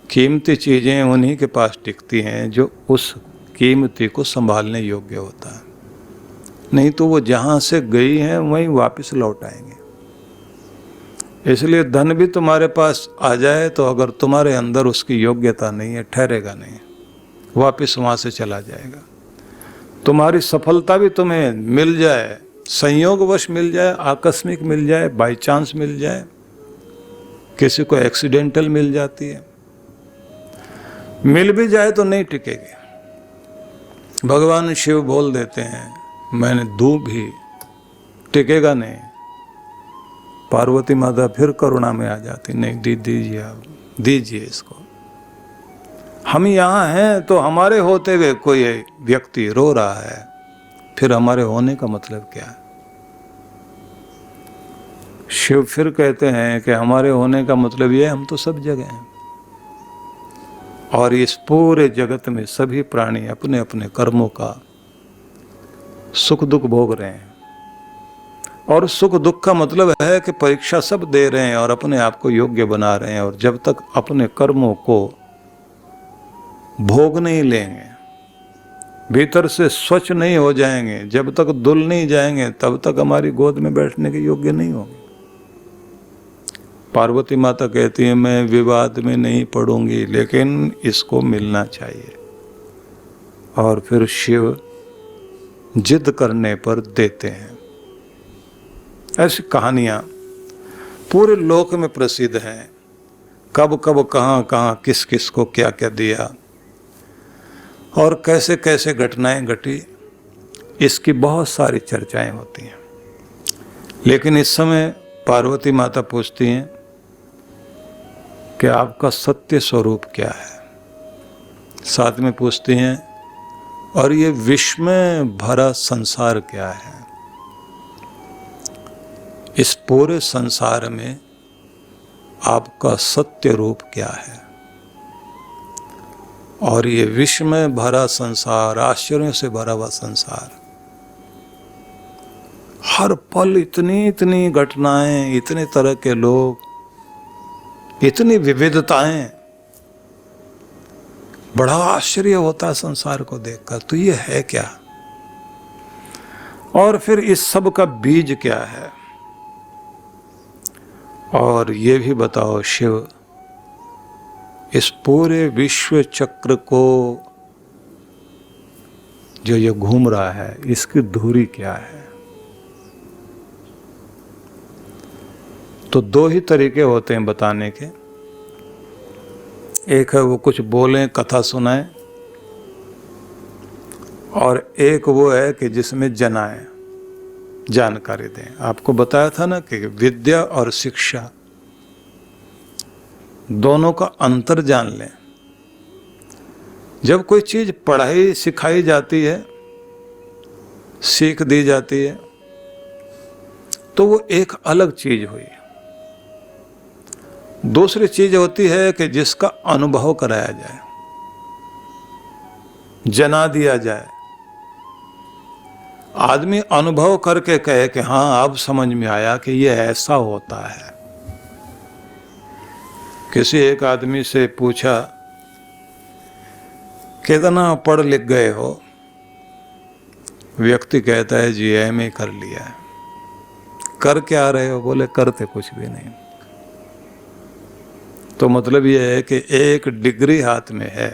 कीमती चीज़ें उन्हीं के पास टिकती हैं जो उस कीमती को संभालने योग्य होता है, नहीं तो वो जहाँ से गई हैं वहीं वापस लौट आएंगे। इसलिए धन भी तुम्हारे पास आ जाए तो अगर तुम्हारे अंदर उसकी योग्यता नहीं है, ठहरेगा नहीं, वापस वहाँ से चला जाएगा। तुम्हारी सफलता भी तुम्हें मिल जाए, संयोगवश मिल जाए, आकस्मिक मिल जाए, बाई चांस मिल जाए, किसी को एक्सीडेंटल मिल जाती है, मिल भी जाए तो नहीं टिकेगी। भगवान शिव बोल देते हैं मैंने दूं भी टिकेगा नहीं। पार्वती माता फिर करुणा में आ जाती, नहीं दीजिए, आप दीजिए इसको। हम यहाँ हैं तो हमारे होते हुए कोई व्यक्ति रो रहा है, फिर हमारे होने का मतलब क्या है? शिव फिर कहते हैं कि हमारे होने का मतलब ये है हम तो सब जगह हैं और इस पूरे जगत में सभी प्राणी अपने अपने कर्मों का सुख दुख भोग रहे हैं। और सुख दुख का मतलब है कि परीक्षा सब दे रहे हैं और अपने आप को योग्य बना रहे हैं। और जब तक अपने कर्मों को भोग नहीं लेंगे, भीतर से स्वच्छ नहीं हो जाएंगे, जब तक धुल नहीं जाएंगे, तब तक हमारी गोद में बैठने के योग्य नहीं होंगे। पार्वती माता कहती है मैं विवाद में नहीं पड़ूंगी, लेकिन इसको मिलना चाहिए। और फिर शिव जिद करने पर देते हैं। ऐसी कहानियां पूरे लोक में प्रसिद्ध हैं। कब कब कहाँ कहाँ किस किस को क्या क्या दिया और कैसे कैसे घटनाएं घटी, इसकी बहुत सारी चर्चाएं होती हैं। लेकिन इस समय पार्वती माता पूछती हैं कि आपका सत्य स्वरूप क्या है। साथ में पूछती हैं और ये विश्व में भरा संसार क्या है, इस पूरे संसार में आपका सत्य रूप क्या है। और ये विश्व में भरा संसार, आश्चर्यों से भरा हुआ संसार, हर पल इतनी इतनी घटनाएं, इतने तरह के लोग, इतनी विविधताएं, बड़ा आश्चर्य होता है संसार को देखकर। तो ये है क्या? और फिर इस सब का बीज क्या है? और ये भी बताओ शिव, इस पूरे विश्व चक्र को जो ये घूम रहा है, इसकी धुरी क्या है? तो दो ही तरीके होते हैं बताने के। एक है वो कुछ बोलें, कथा सुनाएं, और एक वो है कि जिसमें जनाएं, जानकारी दें। आपको बताया था ना कि विद्या और शिक्षा दोनों का अंतर जान लें। जब कोई चीज पढ़ाई सिखाई जाती है, सीख दी जाती है, तो वो एक अलग चीज हुई। दूसरी चीज होती है कि जिसका अनुभव कराया जाए, जना दिया जाए, आदमी अनुभव करके कहे कि हाँ अब समझ में आया कि ये ऐसा होता है। किसी एक आदमी से पूछा कितना पढ़ लिख गए हो? व्यक्ति कहता है जी एमए कर लिया है। कर क्या रहे हो? बोले करते कुछ भी नहीं। तो मतलब ये है कि एक डिग्री हाथ में है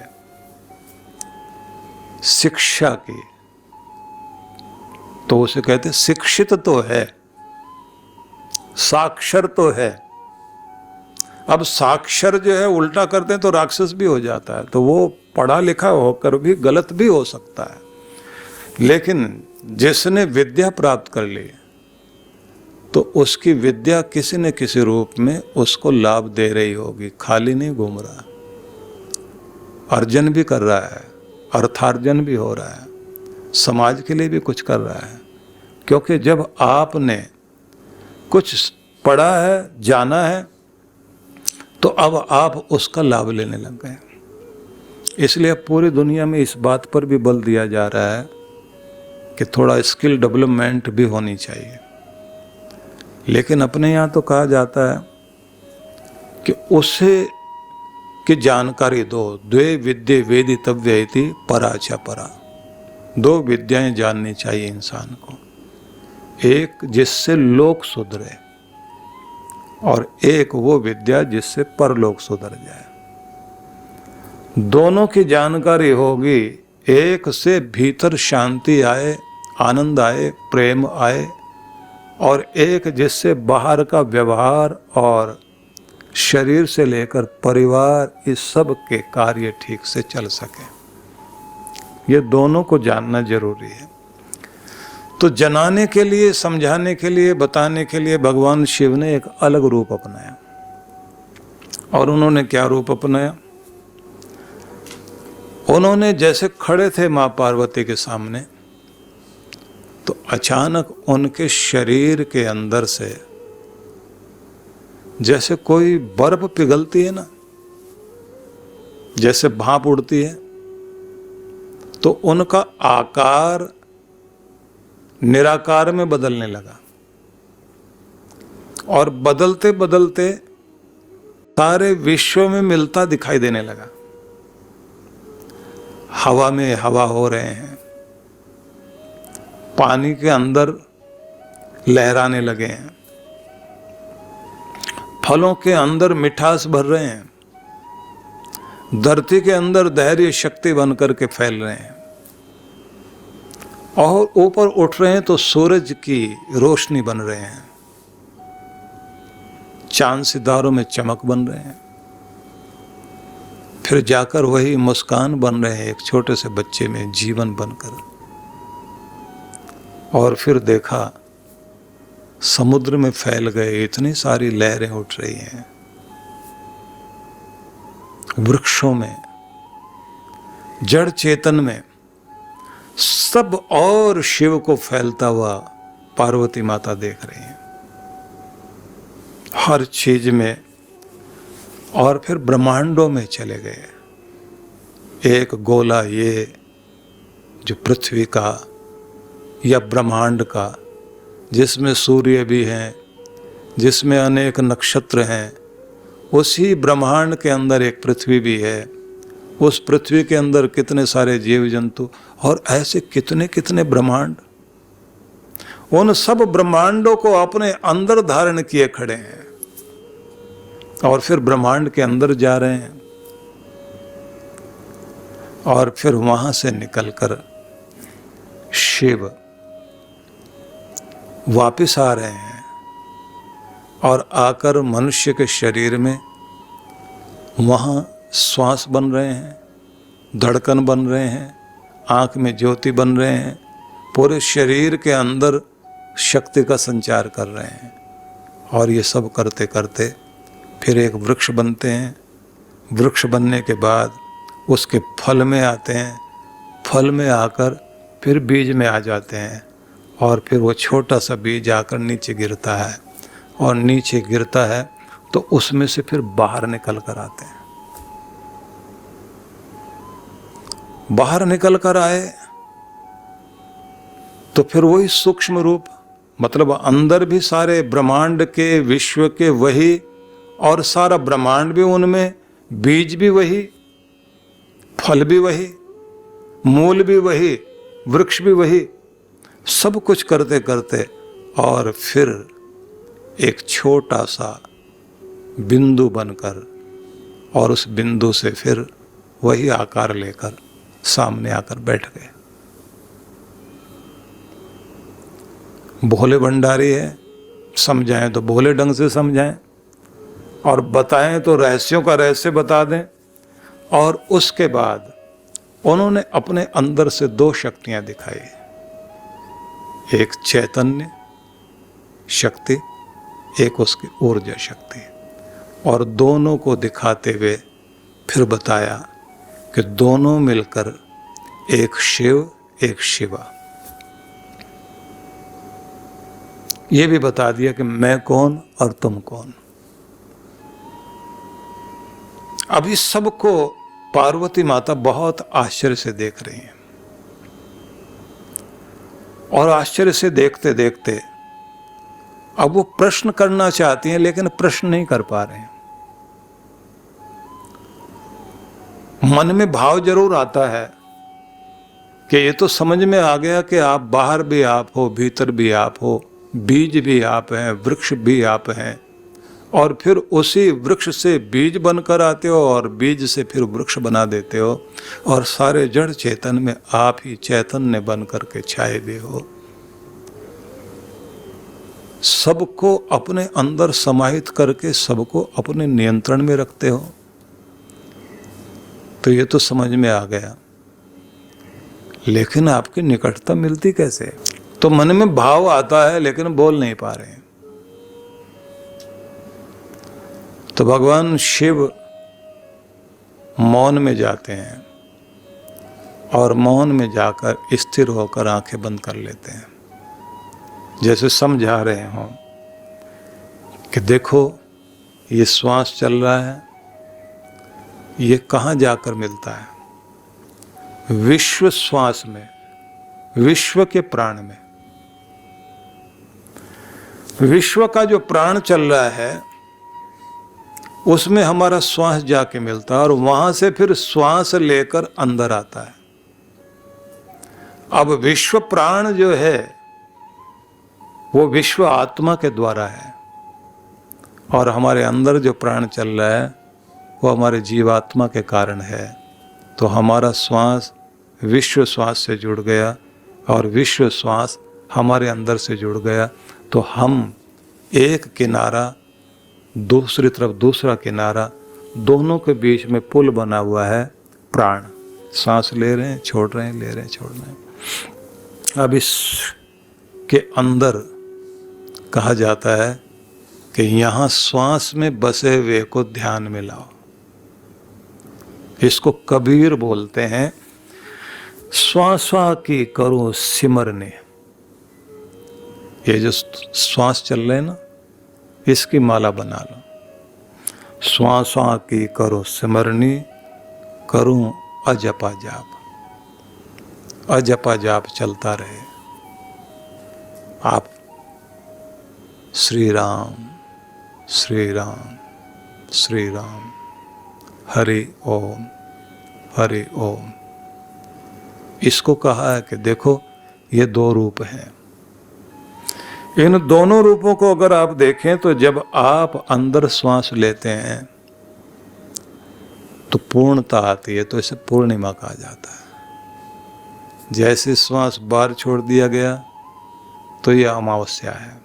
शिक्षा की, तो उसे कहते शिक्षित तो है, साक्षर तो है। अब साक्षर जो है उल्टा करते हैं तो राक्षस भी हो जाता है, तो वो पढ़ा लिखा होकर भी गलत भी हो सकता है। लेकिन जिसने विद्या प्राप्त कर ली, तो उसकी विद्या किसी न किसी रूप में उसको लाभ दे रही होगी, खाली नहीं घूम रहा, अर्जन भी कर रहा है, अर्थार्जन भी हो रहा है, समाज के लिए भी कुछ कर रहा है। क्योंकि जब आपने कुछ पढ़ा है, जाना है, तो अब आप उसका लाभ लेने लग गए। इसलिए पूरी दुनिया में इस बात पर भी बल दिया जा रहा है कि थोड़ा स्किल डेवलपमेंट भी होनी चाहिए। लेकिन अपने यहाँ तो कहा जाता है कि उसे की जानकारी दो। द्वे विद्ये वेदितव्य इति परा च परा। दो विद्याएं जाननी चाहिए इंसान को, एक जिससे लोक सुधरे और एक वो विद्या जिससे परलोक सुधर जाए। दोनों की जानकारी होगी, एक से भीतर शांति आए, आनंद आए, प्रेम आए, और एक जिससे बाहर का व्यवहार और शरीर से लेकर परिवार, इस सब के कार्य ठीक से चल सके। ये दोनों को जानना जरूरी है। तो जनाने के लिए, समझाने के लिए, बताने के लिए भगवान शिव ने एक अलग रूप अपनाया। और उन्होंने क्या रूप अपनाया? उन्होंने जैसे खड़े थे मां पार्वती के सामने, तो अचानक उनके शरीर के अंदर से जैसे कोई बर्फ पिघलती है ना, जैसे भाप उड़ती है, तो उनका आकार निराकार में बदलने लगा। और बदलते बदलते सारे विश्व में मिलता दिखाई देने लगा। हवा में हवा हो रहे हैं, पानी के अंदर लहराने लगे हैं, फलों के अंदर मिठास भर रहे हैं, धरती के अंदर धैर्य शक्ति बनकर के फैल रहे हैं, और ऊपर उठ रहे हैं तो सूरज की रोशनी बन रहे हैं, चांद सितारों में चमक बन रहे हैं, फिर जाकर वही मुस्कान बन रहे हैं एक छोटे से बच्चे में जीवन बनकर। और फिर देखा समुद्र में फैल गए, इतनी सारी लहरें उठ रही हैं, वृक्षों में, जड़ चेतन में, सब और शिव को फैलता हुआ पार्वती माता देख रही हैं हर चीज में। और फिर ब्रह्मांडों में चले गए। एक गोला ये जो पृथ्वी का या ब्रह्मांड का, जिसमें सूर्य भी हैं, जिसमें अनेक नक्षत्र हैं, उसी ब्रह्मांड के अंदर एक पृथ्वी भी है। उस पृथ्वी के अंदर कितने सारे जीव जंतु, और ऐसे कितने कितने ब्रह्मांड। उन सब ब्रह्मांडों को अपने अंदर धारण किए खड़े हैं और फिर ब्रह्मांड के अंदर जा रहे हैं। और फिर वहां से निकलकर शिव वापिस आ रहे हैं और आकर मनुष्य के शरीर में वहां श्वास बन रहे हैं, धड़कन बन रहे हैं, आंख में ज्योति बन रहे हैं, पूरे शरीर के अंदर शक्ति का संचार कर रहे हैं। और ये सब करते करते फिर एक वृक्ष बनते हैं। वृक्ष बनने के बाद उसके फल में आते हैं, फल में आकर फिर बीज में आ जाते हैं, और फिर वो छोटा सा बीज आकर नीचे गिरता है, और नीचे गिरता है तो उसमें से फिर बाहर निकल कर आते हैं। बाहर निकल कर आए तो फिर वही सूक्ष्म रूप, मतलब अंदर भी सारे ब्रह्मांड के, विश्व के वही, और सारा ब्रह्मांड भी उनमें, बीज भी वही, फल भी वही, मूल भी वही, वृक्ष भी वही, सब कुछ करते करते और फिर एक छोटा सा बिंदु बनकर, और उस बिंदु से फिर वही आकार लेकर सामने आकर बैठ गए। भोले भंडारी है, समझाएं तो भोले ढंग से समझाएं, और बताएं तो रहस्यों का रहस्य बता दें। और उसके बाद उन्होंने अपने अंदर से दो शक्तियां दिखाई, एक चैतन्य शक्ति, एक उसकी ऊर्जा शक्ति, और दोनों को दिखाते हुए फिर बताया कि दोनों मिलकर एक शिव, एक शिवा। ये भी बता दिया कि मैं कौन और तुम कौन। अब इस सब को पार्वती माता बहुत आश्चर्य से देख रही हैं, और आश्चर्य से देखते देखते अब वो प्रश्न करना चाहती हैं, लेकिन प्रश्न नहीं कर पा रहे हैं। मन में भाव जरूर आता है कि ये तो समझ में आ गया कि आप बाहर भी आप हो, भीतर भी आप हो, बीज भी आप हैं, वृक्ष भी आप हैं, और फिर उसी वृक्ष से बीज बनकर आते हो और बीज से फिर वृक्ष बना देते हो, और सारे जड़ चेतन में आप ही चैतन्य बन करके छाए हुए हो, सबको अपने अंदर समाहित करके सबको अपने नियंत्रण में रखते हो। तो ये तो समझ में आ गया, लेकिन आपकी निकटता मिलती कैसे? तो मन में भाव आता है लेकिन बोल नहीं पा रहे हैं। तो भगवान शिव मौन में जाते हैं और मौन में जाकर स्थिर होकर आंखें बंद कर लेते हैं, जैसे समझा रहे हों कि देखो ये श्वास चल रहा है, ये कहाँ जाकर मिलता है? विश्व श्वास में, विश्व के प्राण में। विश्व का जो प्राण चल रहा है उसमें हमारा श्वास जाके मिलता है, और वहां से फिर श्वास लेकर अंदर आता है। अब विश्व प्राण जो है वो विश्व आत्मा के द्वारा है, और हमारे अंदर जो प्राण चल रहा है वो हमारे जीवात्मा के कारण है। तो हमारा श्वास विश्व श्वास से जुड़ गया और विश्व श्वास हमारे अंदर से जुड़ गया, तो हम एक किनारा, दूसरी तरफ दूसरा किनारा, दोनों के बीच में पुल बना हुआ है प्राण। सांस ले रहे हैं, छोड़ रहे हैं, ले रहे हैं, छोड़ रहे हैं। अब इस के अंदर कहा जाता है कि यहाँ श्वास में बसे हुए को ध्यान में लाओ। इसको कबीर बोलते हैं, श्वासा की करो सिमरने। ये जो श्वास चल रहे हैं ना, इसकी माला बना लो। श्वासा की करो सिमरनी, करूं अजपा जाप। अजपा जाप चलता रहे। आप श्री राम श्री राम श्री राम, हरि ओम हरि ओम। इसको कहा है कि देखो ये दो रूप हैं। इन दोनों रूपों को अगर आप देखें तो जब आप अंदर श्वास लेते हैं तो पूर्णता आती है, तो इसे पूर्णिमा कहा जाता है। जैसे श्वास बाहर छोड़ दिया गया तो यह अमावस्या है,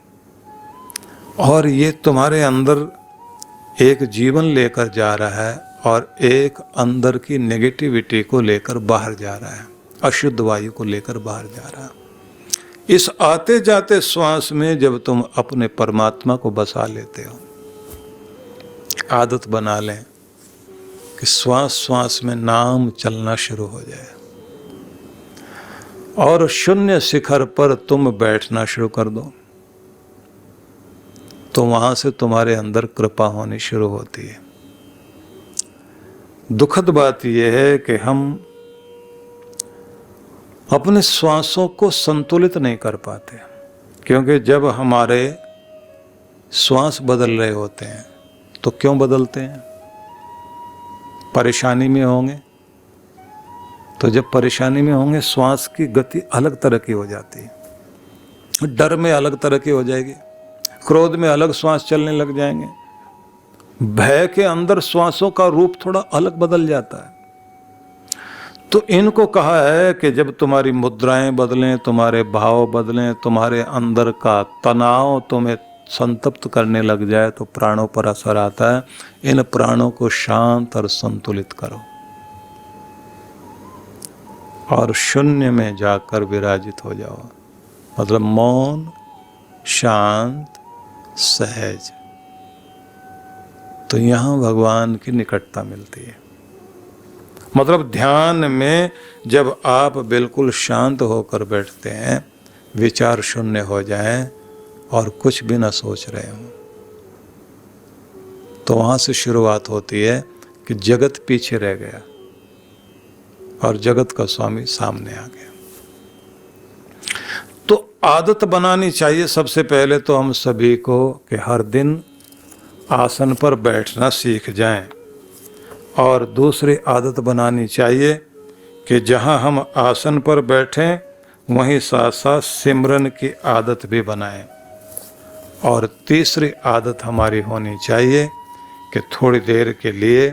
और ये तुम्हारे अंदर एक जीवन लेकर जा रहा है और एक अंदर की नेगेटिविटी को लेकर बाहर जा रहा है, अशुद्ध वायु को लेकर बाहर जा रहा है। इस आते जाते श्वास में जब तुम अपने परमात्मा को बसा लेते हो, आदत बना लें कि श्वास श्वास में नाम चलना शुरू हो जाए, और शून्य शिखर पर तुम बैठना शुरू कर दो, तो वहां से तुम्हारे अंदर कृपा होनी शुरू होती है। दुखद बात यह है कि हम अपने श्वासों को संतुलित नहीं कर पाते, क्योंकि जब हमारे श्वास बदल रहे होते हैं तो क्यों बदलते हैं? परेशानी में होंगे, तो जब परेशानी में होंगे श्वास की गति अलग तरह की हो जाती है, डर में अलग तरह की हो जाएगी, क्रोध में अलग श्वास चलने लग जाएंगे, भय के अंदर श्वासों का रूप थोड़ा अलग बदल जाता है। तो इनको कहा है कि जब तुम्हारी मुद्राएं बदलें, तुम्हारे भाव बदलें, तुम्हारे अंदर का तनाव तुम्हें संतप्त करने लग जाए तो प्राणों पर असर आता है। इन प्राणों को शांत और संतुलित करो और शून्य में जाकर विराजित हो जाओ, मतलब मौन, शांत, सहज। तो यहाँ भगवान की निकटता मिलती है। मतलब ध्यान में जब आप बिल्कुल शांत होकर बैठते हैं, विचार शून्य हो जाएं और कुछ भी ना सोच रहे हों, तो वहाँ से शुरुआत होती है कि जगत पीछे रह गया और जगत का स्वामी सामने आ गया। तो आदत बनानी चाहिए सबसे पहले तो हम सभी को कि हर दिन आसन पर बैठना सीख जाएं और दूसरी आदत बनानी चाहिए कि जहाँ हम आसन पर बैठें वहीं साथ साथ सिमरन की आदत भी बनाएं। और तीसरी आदत हमारी होनी चाहिए कि थोड़ी देर के लिए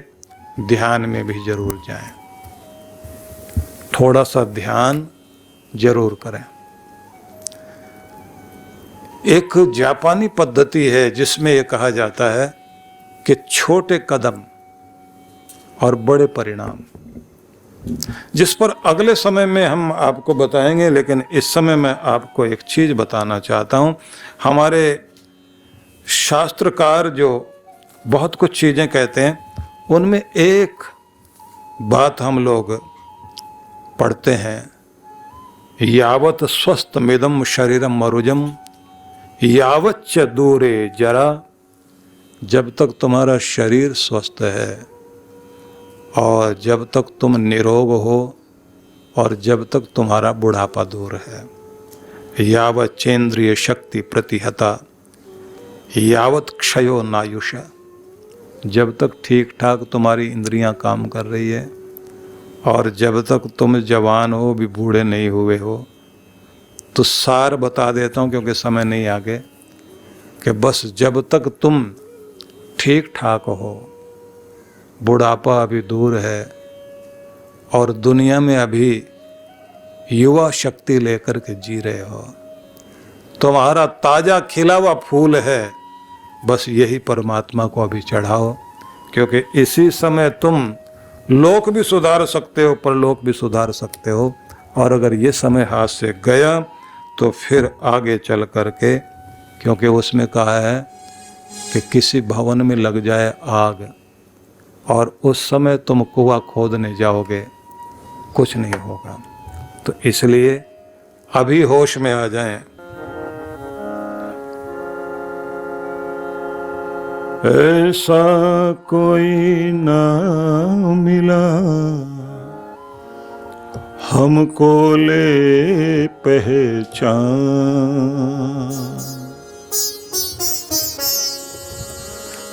ध्यान में भी जरूर जाएं, थोड़ा सा ध्यान जरूर करें। एक जापानी पद्धति है जिसमें यह कहा जाता है कि छोटे कदम और बड़े परिणाम, जिस पर अगले समय में हम आपको बताएंगे। लेकिन इस समय मैं आपको एक चीज बताना चाहता हूं। हमारे शास्त्रकार जो बहुत कुछ चीजें कहते हैं, उनमें एक बात हम लोग पढ़ते हैं, यावत स्वस्थ मिदम शरीरम मरुजम यावत च दूरे जरा। जब तक तुम्हारा शरीर स्वस्थ है और जब तक तुम निरोग हो और जब तक तुम्हारा बुढ़ापा दूर है, यावत चेन्द्रिय शक्ति प्रतिहता यावत क्षयो नायुष। जब तक ठीक ठाक तुम्हारी इंद्रियां काम कर रही है और जब तक तुम जवान हो भी बूढ़े नहीं हुए हो, तो सार बता देता हूँ क्योंकि समय नहीं आगे, कि बस जब तक तुम ठीक ठाक हो, बुढ़ापा अभी दूर है और दुनिया में अभी युवा शक्ति लेकर के जी रहे हो, तुम्हारा ताजा खिला हुआ फूल है, बस यही परमात्मा को अभी चढ़ाओ। क्योंकि इसी समय तुम लोक भी सुधार सकते हो, परलोक भी सुधार सकते हो। और अगर ये समय हाथ से गया तो फिर आगे चल करके, क्योंकि उसमें कहा है कि किसी भवन में लग जाए आग और उस समय तुम कुआं खोदने जाओगे, कुछ नहीं होगा। तो इसलिए अभी होश में आ जाएं। ऐसा कोई ना मिला हमको ले पहचान,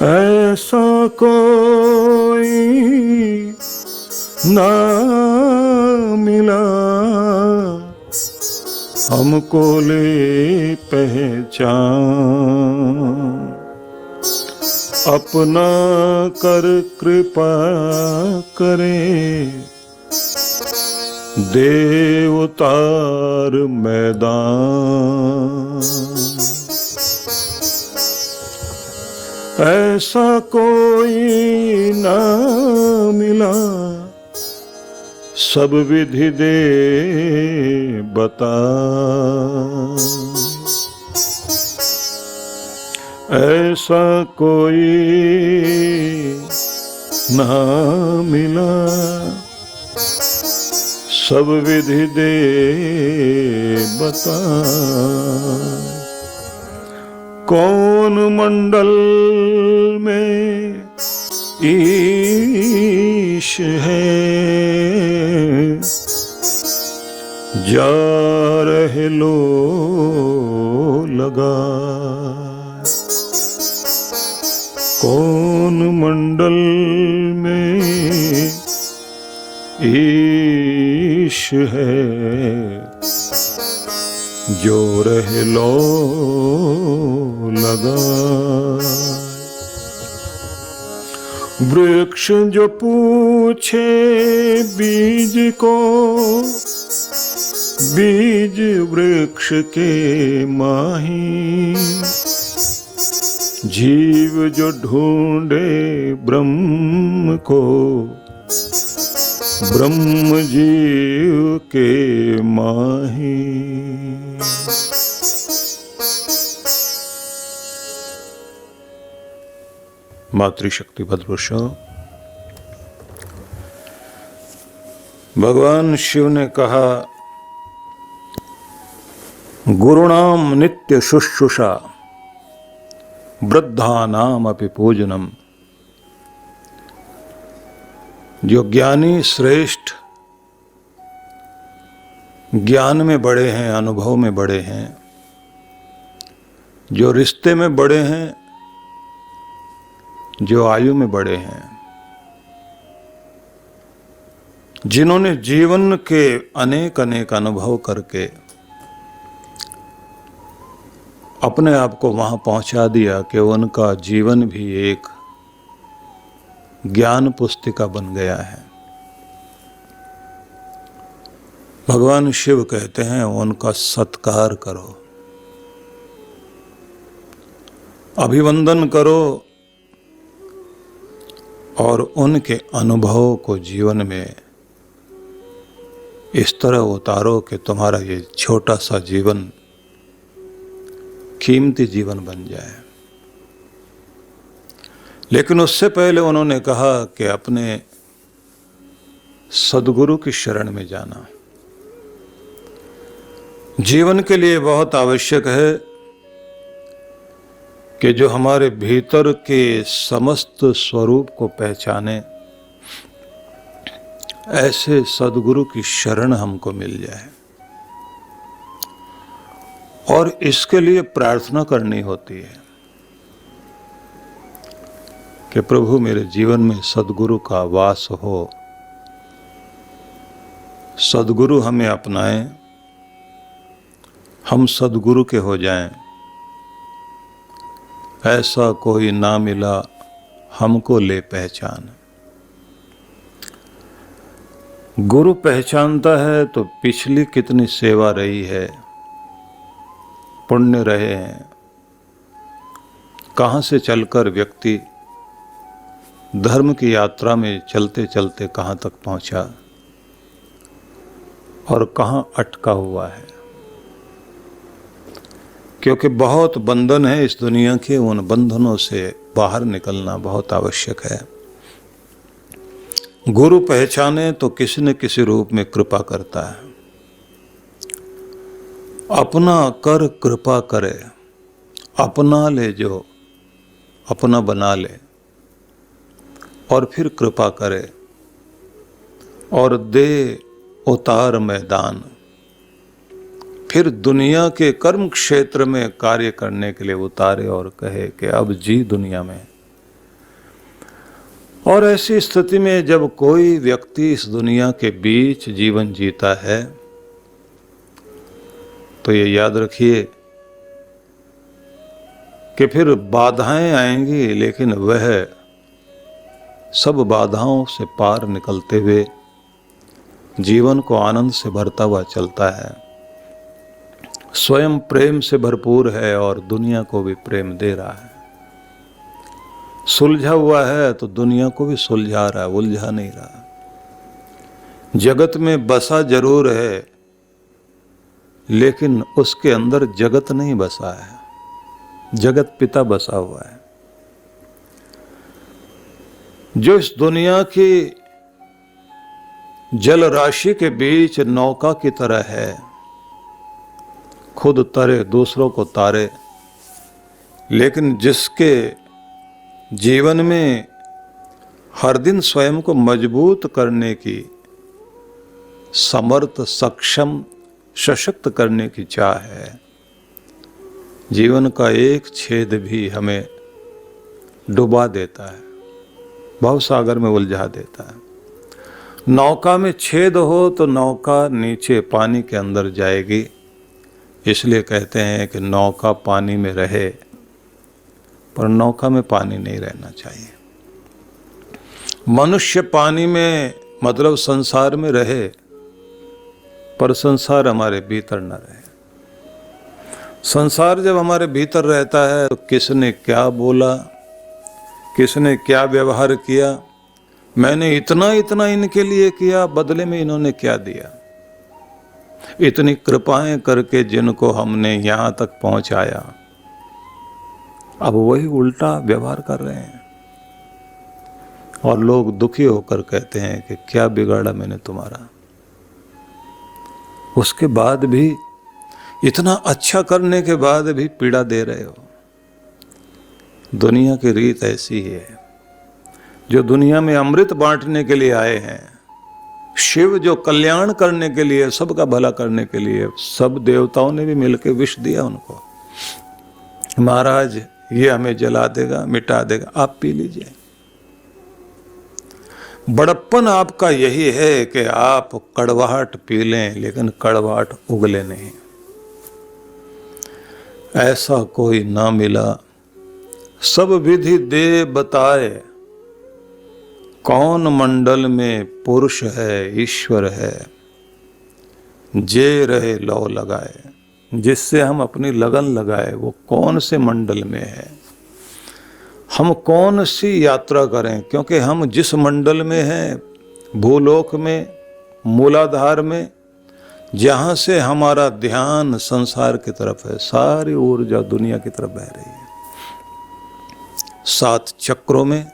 ऐसा कोई ना मिला हमको ले पहचान। अपना कर कृपा करे देवतार मैदान। ऐसा कोई ना मिला सब विधि दे बता। ऐसा कोई ना मिला सब विधि दे बता। कौन मंडल में ईश है जा रहे लो लगा। कौन मंडल में ईश है जो रहे लो लगा। वृक्ष जो पूछे बीज को, बीज वृक्ष के माही। जीव जो ढूंढे ब्रह्म को, ब्रह्म जीव के माही। मातृशक्ति भद्रपुरुषों, भगवान शिव ने कहा गुरुणाम नित्य शुश्रूषा वृद्धानाम अपि पूजनम। जो ज्ञानी श्रेष्ठ ज्ञान में बड़े हैं, अनुभव में बड़े हैं, जो रिश्ते में बड़े हैं, जो आयु में बड़े हैं, जिन्होंने जीवन के अनेक अनेक अनुभव करके अपने आप को वहां पहुंचा दिया कि उनका जीवन भी एक ज्ञान पुस्तिका बन गया है। भगवान शिव कहते हैं उनका सत्कार करो, अभिवंदन करो और उनके अनुभवों को जीवन में इस तरह उतारो कि तुम्हारा ये छोटा सा जीवन कीमती जीवन बन जाए। लेकिन उससे पहले उन्होंने कहा कि अपने सद्गुरु की शरण में जाना जीवन के लिए बहुत आवश्यक है कि जो हमारे भीतर के समस्त स्वरूप को पहचाने, ऐसे सद्गुरु की शरण हमको मिल जाए। और इसके लिए प्रार्थना करनी होती है कि प्रभु मेरे जीवन में सद्गुरु का वास हो, सद्गुरु हमें अपनाएं, हम सद्गुरु के हो जाएं। ऐसा कोई ना मिला हमको ले पहचान। गुरु पहचानता है तो पिछली कितनी सेवा रही है, पुण्य रहे हैं, कहाँ से चलकर व्यक्ति धर्म की यात्रा में चलते चलते कहाँ तक पहुंचा और कहाँ अटका हुआ है। क्योंकि बहुत बंधन है इस दुनिया के, उन बंधनों से बाहर निकलना बहुत आवश्यक है। गुरु पहचाने तो किसी न किसी रूप में कृपा करता है। अपना कर कृपा करे, अपना ले जो अपना बना ले और फिर कृपा करे और दे उतार मैदान। फिर दुनिया के कर्म क्षेत्र में कार्य करने के लिए उतारे और कहे कि अब जी दुनिया में। और ऐसी स्थिति में जब कोई व्यक्ति इस दुनिया के बीच जीवन जीता है तो ये याद रखिए कि फिर बाधाएं आएंगी, लेकिन वह सब बाधाओं से पार निकलते हुए जीवन को आनंद से भरता हुआ चलता है। स्वयं प्रेम से भरपूर है और दुनिया को भी प्रेम दे रहा है। सुलझा हुआ है तो दुनिया को भी सुलझा रहा है, उलझा नहीं रहा। जगत में बसा जरूर है, लेकिन उसके अंदर जगत नहीं बसा है, जगत पिता बसा हुआ है। जो इस दुनिया की जल राशि के बीच नौका की तरह है, खुद तरे दूसरों को तारे, लेकिन जिसके जीवन में हर दिन स्वयं को मजबूत करने की, समर्थ, सक्षम, सशक्त करने की चाह है, जीवन का एक छेद भी हमें डुबा देता है, भवसागर में उलझा देता है। नौका में छेद हो तो नौका नीचे पानी के अंदर जाएगी। इसलिए कहते हैं कि नौका पानी में रहे, पर नौका में पानी नहीं रहना चाहिए। मनुष्य पानी में मतलब संसार में रहे, पर संसार हमारे भीतर न रहे। संसार जब हमारे भीतर रहता है तो किसने क्या बोला, किसने क्या व्यवहार किया, मैंने इतना इतना इनके लिए किया, बदले में इन्होंने क्या दिया, इतनी कृपाएं करके जिनको हमने यहाँ तक पहुंचाया, अब वही उल्टा व्यवहार कर रहे हैं। और लोग दुखी होकर कहते हैं कि क्या बिगाड़ा मैंने तुम्हारा। उसके बाद भी, इतना अच्छा करने के बाद भी पीड़ा दे रहे हो। दुनिया की रीत ऐसी ही है। जो दुनिया में अमृत बांटने के लिए आए हैं, शिव जो कल्याण करने के लिए, सबका भला करने के लिए, सब देवताओं ने भी मिलकर विष दिया उनको, महाराज ये हमें जला देगा, मिटा देगा, आप पी लीजिए। बड़प्पन आपका यही है कि आप कड़वाहट पी लें लेकिन कड़वाहट उगले नहीं। ऐसा कोई ना मिला, सब विधि दे बताए, कौन मंडल में पुरुष है ईश्वर है, जे रहे लौ लगाए। जिससे हम अपनी लगन लगाए वो कौन से मंडल में है, हम कौन सी यात्रा करें, क्योंकि हम जिस मंडल में हैं, भूलोक में, मूलाधार में, जहाँ से हमारा ध्यान संसार की तरफ है, सारी ऊर्जा दुनिया की तरफ बह रही है। 7 चक्रों में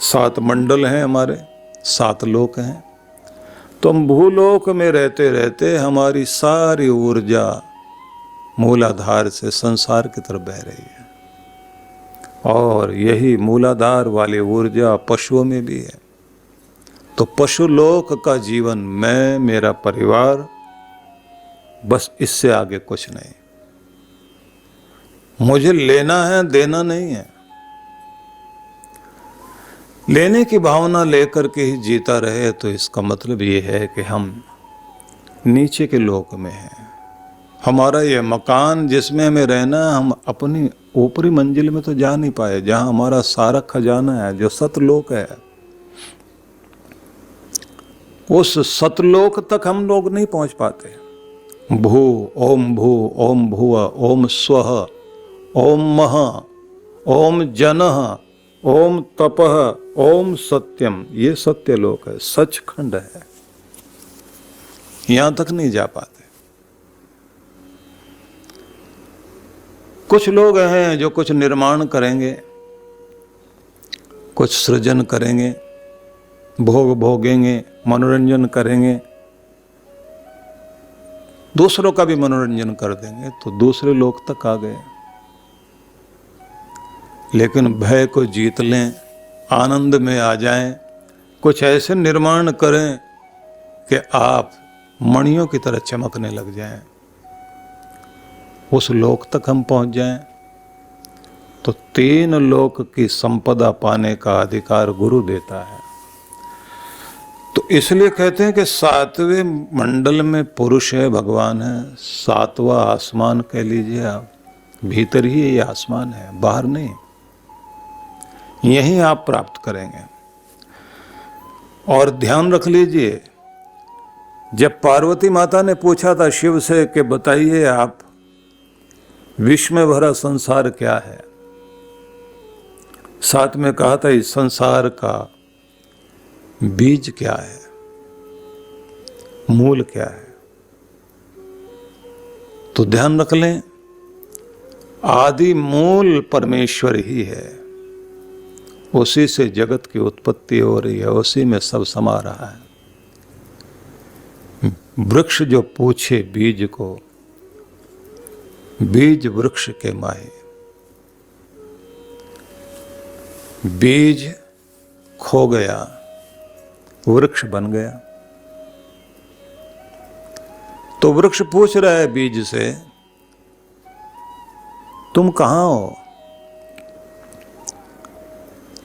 7 मंडल हैं हमारे, 7 लोक हैं। तो हम भूलोक में रहते रहते हमारी सारी ऊर्जा मूलाधार से संसार की तरफ बह रही है, और यही मूलाधार वाली ऊर्जा पशुओं में भी है। तो पशुलोक का जीवन, मैं, मेरा परिवार, बस इससे आगे कुछ नहीं। मुझे लेना है, देना नहीं है। लेने की भावना लेकर के ही जीता रहे तो इसका मतलब ये है कि हम नीचे के लोक में हैं। हमारा ये मकान जिसमें हमें रहना, हम अपनी ऊपरी मंजिल में तो जा नहीं पाए, जहां हमारा सारा खजाना है, जो सतलोक है। उस सतलोक तक हम लोग नहीं पहुंच पाते। भू ओम भुव ओम स्वः ओम मह ओम जनः ओम तपः ओम सत्यम, ये सत्य लोक है, सचखंड है। यहां तक नहीं जा पाते। कुछ लोग हैं जो कुछ निर्माण करेंगे, कुछ सृजन करेंगे, भोग भोगेंगे, मनोरंजन करेंगे, दूसरों का भी मनोरंजन कर देंगे, तो दूसरे लोग तक आ गए। लेकिन भय को जीत लें, आनंद में आ जाएं, कुछ ऐसे निर्माण करें कि आप मणियों की तरह चमकने लग जाएं, उस लोक तक हम पहुंच जाएं, तो 3 लोक की संपदा पाने का अधिकार गुरु देता है। तो इसलिए कहते हैं कि 7वें मंडल में पुरुष है, भगवान है। 7वां आसमान कह लीजिए आप, भीतर ही ये आसमान है, बाहर नहीं। यही आप प्राप्त करेंगे। और ध्यान रख लीजिए, जब पार्वती माता ने पूछा था शिव से कि बताइए आप, विष में भरा संसार क्या है, साथ में कहा था इस संसार का बीज क्या है, मूल क्या है। तो ध्यान रख लें, आदि मूल परमेश्वर ही है, उसी से जगत की उत्पत्ति हो रही है, उसी में सब समा रहा है। वृक्ष जो पूछे बीज को, बीज वृक्ष के माहे। बीज खो गया, वृक्ष बन गया। तो वृक्ष पूछ रहा है बीज से, तुम कहां हो?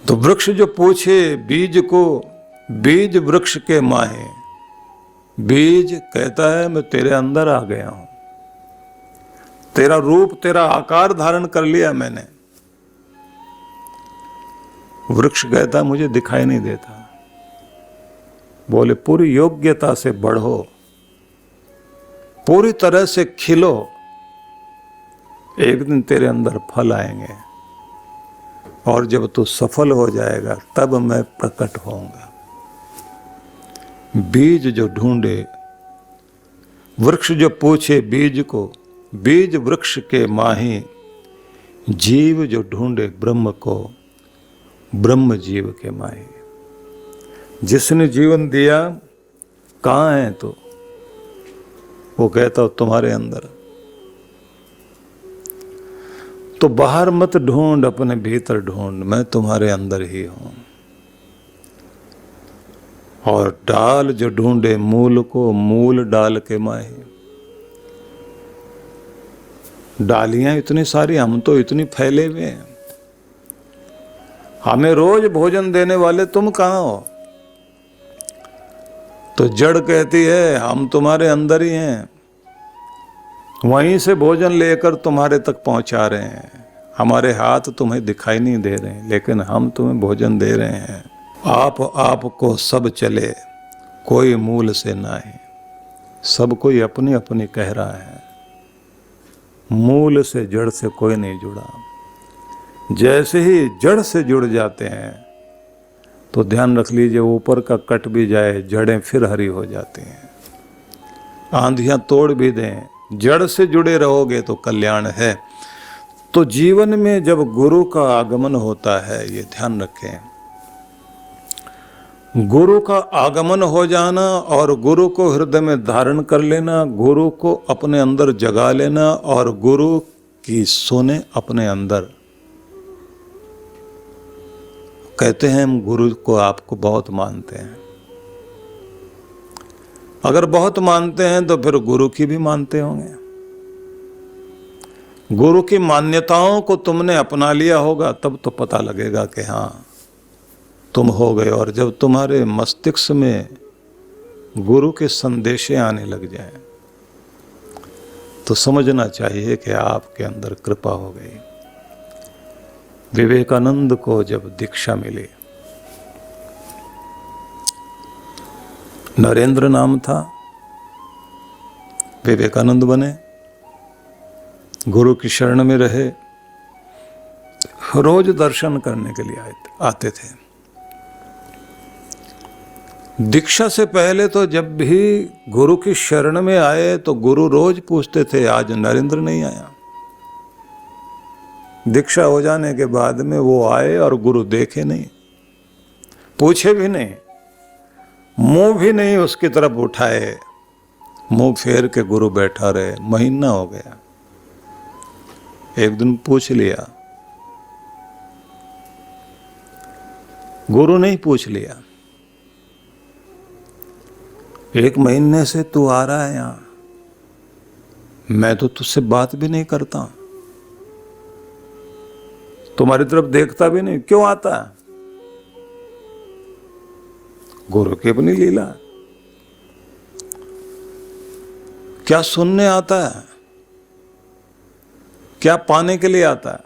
तो वृक्ष जो पूछे बीज को, बीज वृक्ष के माहे। बीज कहता है मैं तेरे अंदर आ गया हूं, तेरा रूप, तेरा आकार धारण कर लिया मैंने। वृक्ष कहता मुझे दिखाई नहीं देता। बोले पूरी योग्यता से बढ़ो, पूरी तरह से खिलो, एक दिन तेरे अंदर फल आएंगे, और जब तू सफल हो जाएगा तब मैं प्रकट होऊंगा। बीज जो ढूंढे, वृक्ष जो पूछे बीज को, बीज वृक्ष के माही। जीव जो ढूंढे ब्रह्म को, ब्रह्म जीव के माही। जिसने जीवन दिया, कहाँ है तो? वो कहता हो तुम्हारे अंदर। तो बाहर मत ढूंढ, अपने भीतर ढूंढ, मैं तुम्हारे अंदर ही हूं। और डाल जो ढूंढे मूल को, मूल डाल के माही। डालियां इतनी सारी, हम तो इतनी फैले हुए हैं। हमें रोज भोजन देने वाले तुम कहाँ हो? तो जड़ कहती है हम तुम्हारे अंदर ही हैं, वहीं से भोजन लेकर तुम्हारे तक पहुंचा रहे हैं। हमारे हाथ तुम्हें दिखाई नहीं दे रहे हैं, लेकिन हम तुम्हें भोजन दे रहे हैं। आपको सब चले, कोई मूल से नाही। सब कोई अपनी अपनी कह रहा है, मूल से जड़ से कोई नहीं जुड़ा। जैसे ही जड़ से जुड़ जाते हैं तो ध्यान रख लीजिए, ऊपर का कट भी जाए, जड़ें फिर हरी हो जाती हैं। आंधियां तोड़ भी दें, जड़ से जुड़े रहोगे तो कल्याण है। तो जीवन में जब गुरु का आगमन होता है, ये ध्यान रखें, गुरु का आगमन हो जाना और गुरु को हृदय में धारण कर लेना, गुरु को अपने अंदर जगा लेना और गुरु की सुने अपने अंदर। कहते हैं हम गुरु को आपको बहुत मानते हैं। अगर बहुत मानते हैं तो फिर गुरु की भी मानते होंगे। गुरु की मान्यताओं को तुमने अपना लिया होगा, तब तो पता लगेगा कि हाँ तुम हो गए। और जब तुम्हारे मस्तिष्क में गुरु के संदेशे आने लग जाएं, तो समझना चाहिए कि आपके अंदर कृपा हो गई। विवेकानंद को जब दीक्षा मिली, नरेंद्र नाम था, विवेकानंद बने, गुरु की शरण में रहे, रोज दर्शन करने के लिए आते थे। दीक्षा से पहले तो जब भी गुरु की शरण में आए तो गुरु रोज पूछते थे आज नरेंद्र नहीं आया। दीक्षा हो जाने के बाद में वो आए और गुरु देखे नहीं, पूछे भी नहीं, मुंह भी नहीं उसकी तरफ उठाए, मुंह फेर के गुरु बैठा रहे। महीना हो गया, एक दिन पूछ लिया, गुरु नहीं पूछ लिया, एक महीने से तू आ रहा है यहां, मैं तो तुझसे बात भी नहीं करता, तुम्हारी तरफ देखता भी नहीं, क्यों आता है? गुरु की अपनी लीला। क्या सुनने आता है, क्या पाने के लिए आता है?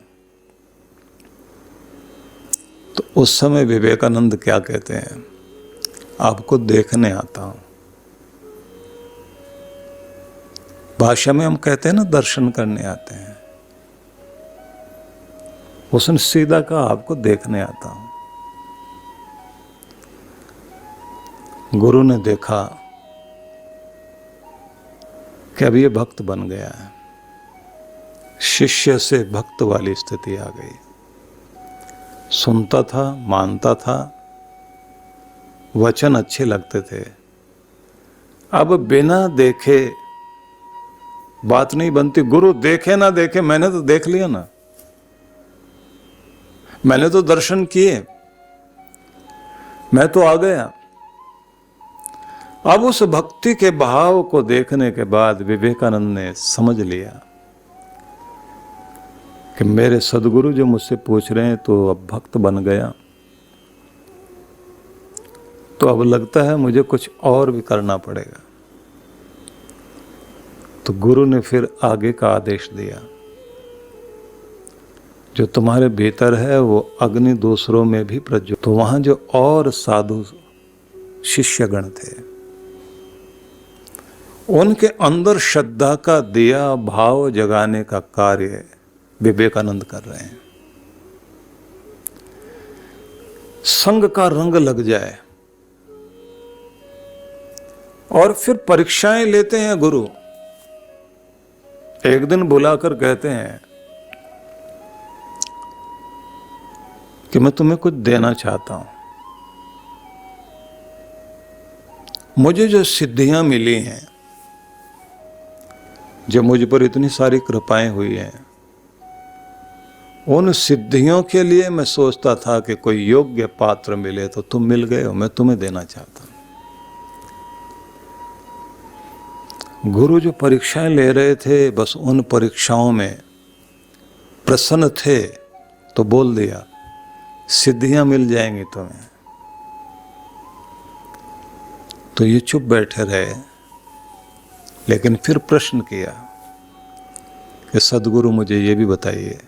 तो उस समय विवेकानंद क्या कहते हैं, आपको देखने आता हूं। भाषा में हम कहते हैं ना दर्शन करने आते हैं, उसने सीधा कहा आपको देखने आता हूं। गुरु ने देखा कि अब ये भक्त बन गया है, शिष्य से भक्त वाली स्थिति आ गई। सुनता था, मानता था, वचन अच्छे लगते थे, अब बिना देखे बात नहीं बनती। गुरु देखे ना देखे, मैंने तो देख लिया ना, मैंने तो दर्शन किए, मैं तो आ गया। अब उस भक्ति के भाव को देखने के बाद विवेकानंद ने समझ लिया कि मेरे सदगुरु जो मुझसे पूछ रहे हैं तो अब भक्त बन गया, तो अब लगता है मुझे कुछ और भी करना पड़ेगा। तो गुरु ने फिर आगे का आदेश दिया, जो तुम्हारे भीतर है वो अग्नि दूसरों में भी प्रज्वलित। तो वहां जो और साधु शिष्यगण थे, उनके अंदर श्रद्धा का दिया भाव जगाने का कार्य विवेकानंद कर रहे हैं। संग का रंग लग जाए और फिर परीक्षाएं लेते हैं गुरु। एक दिन बुलाकर कहते हैं कि मैं तुम्हें कुछ देना चाहता हूं। मुझे जो सिद्धियां मिली हैं, जो मुझ पर इतनी सारी कृपाएं हुई हैं, उन सिद्धियों के लिए मैं सोचता था कि कोई योग्य पात्र मिले, तो तुम मिल गए हो, मैं तुम्हें देना चाहता हूं। गुरु जो परीक्षाएं ले रहे थे, बस उन परीक्षाओं में प्रसन्न थे तो बोल दिया सिद्धियां मिल जाएंगी तुम्हें। तो तो ये चुप बैठे रहे, लेकिन फिर प्रश्न किया कि सद्गुरु मुझे ये भी बताइए,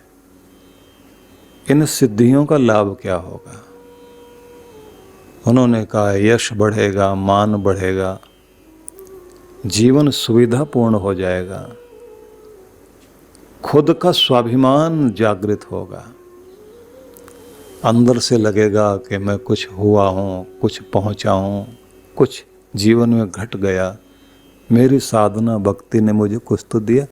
इन सिद्धियों का लाभ क्या होगा। उन्होंने कहा यश बढ़ेगा, मान बढ़ेगा, जीवन सुविधापूर्ण हो जाएगा, खुद का स्वाभिमान जागृत होगा, अंदर से लगेगा कि मैं कुछ हुआ हूँ, कुछ पहुँचा हूँ, कुछ जीवन में घट गया, मेरी साधना भक्ति ने मुझे कुछ तो दिया।